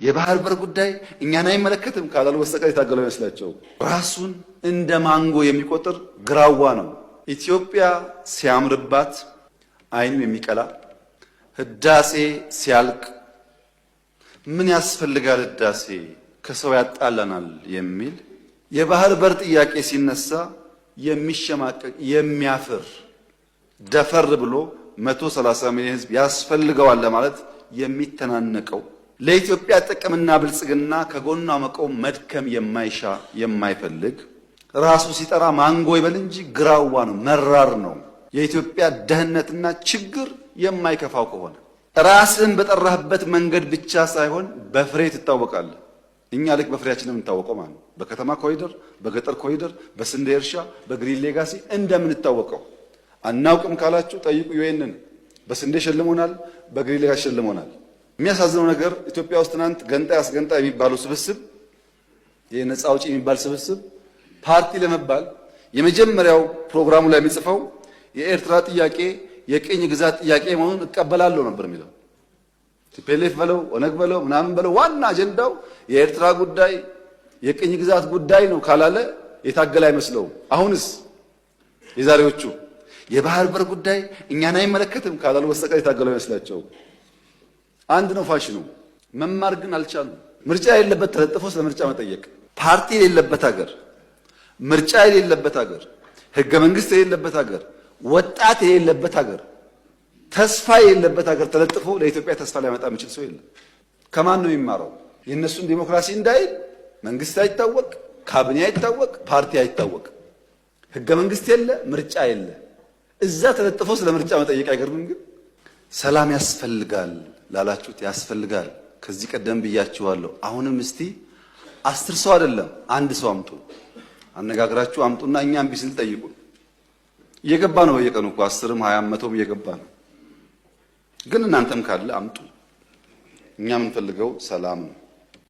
የባህር በር ጉዳይ እኛን አይመለከትም ካላሉ በስተቀር የታገለው ይመስላቸው ራሱን እንደ ማንጎ የሚቆጥር ግራዋ ነው። ኢትዮጵያ ሲያምርባት አይኑ የሚቀላ ህዳሴ ሲያልቅ ምን ያስፈልጋል ህዳሴ ከሰው ያጣላናል የሚል የባህር በር ጥያቄ ሲነሳ የሚሸማቀቅ የሚያፍር ደፈር ብሎ 130 ሚሊዮን ህዝብ ያስፈልገዋል ለማለት የሚተናነቀው ለኢትዮጵያ ጥቅምና ብልጽግና ከጎኗ መቆም መድከም የማይሻ የማይፈልግ ራሱ ሲጠራ ማንጎ ይበል እንጂ ግራዋ ነው፣ መራር ነው። የኢትዮጵያ ደህንነትና ችግር የማይከፋው ከሆነ ራስን በጠራህበት መንገድ ብቻ ሳይሆን በፍሬ ትታወቃለህ። እኛ ልክ በፍሬያችን የምንታወቀው ማለት ነው። በከተማ ኮሪደር፣ በገጠር ኮሪደር፣ በስንዴ እርሻ፣ በግሪን ሌጋሲ እንደምንታወቀው አናውቅም ካላችሁ ጠይቁ። ዩኤንን በስንዴ ሸልሞናል፣ በግሪን ሌጋሲ ሸልሞናል። የሚያሳዝነው ነገር ኢትዮጵያ ውስጥ ትናንት ገንጣይ አስገንጣይ የሚባለው ስብስብ የነፃ አውጪ የሚባል ስብስብ ፓርቲ ለመባል የመጀመሪያው ፕሮግራሙ ላይ የሚጽፈው የኤርትራ ጥያቄ የቅኝ ግዛት ጥያቄ መሆኑን እቀበላለሁ ነበር የሚለው። ቲፒኤልኤፍ በለው ኦነግ በለው ምናምን በለው ዋና አጀንዳው የኤርትራ ጉዳይ የቅኝ ግዛት ጉዳይ ነው ካላለ የታገለ አይመስለውም። አሁንስ የዛሬዎቹ የባህር በር ጉዳይ እኛን አይመለከትም ካላሉ በስተቀር የታገለ አይመስላቸው። አንድ ነው ፋሽኑ። መማር ግን አልቻሉም። ምርጫ የሌለበት ተለጥፎ ስለ ምርጫ መጠየቅ፣ ፓርቲ የሌለበት ሀገር፣ ምርጫ የሌለበት ሀገር፣ ህገ መንግስት የሌለበት ሀገር፣ ወጣት የሌለበት ሀገር፣ ተስፋ የሌለበት ሀገር ተለጥፎ ለኢትዮጵያ ተስፋ ሊያመጣ የሚችል ሰው የለም። ከማን ነው የሚማረው? የእነሱን ዲሞክራሲ እንዳይል መንግስት አይታወቅ፣ ካቢኔ አይታወቅ፣ ፓርቲ አይታወቅ፣ ህገ መንግስት የለ፣ ምርጫ የለ። እዛ ተለጥፎ ስለ ምርጫ መጠየቅ አይገርምም? ግን ሰላም ያስፈልጋል ላላችሁት ያስፈልጋል። ከዚህ ቀደም ብያችኋለሁ። አሁንም እስቲ 10 ሰው አይደለም 1 ሰው አምጡ፣ አነጋግራችሁ አምጡና እኛ እምቢ ስል ጠይቁ። እየገባ ነው በየቀኑ እኮ 10ም 20ም 100ም እየገባ ነው። ግን እናንተም ካለ አምጡ። እኛ የምንፈልገው ሰላም ነው።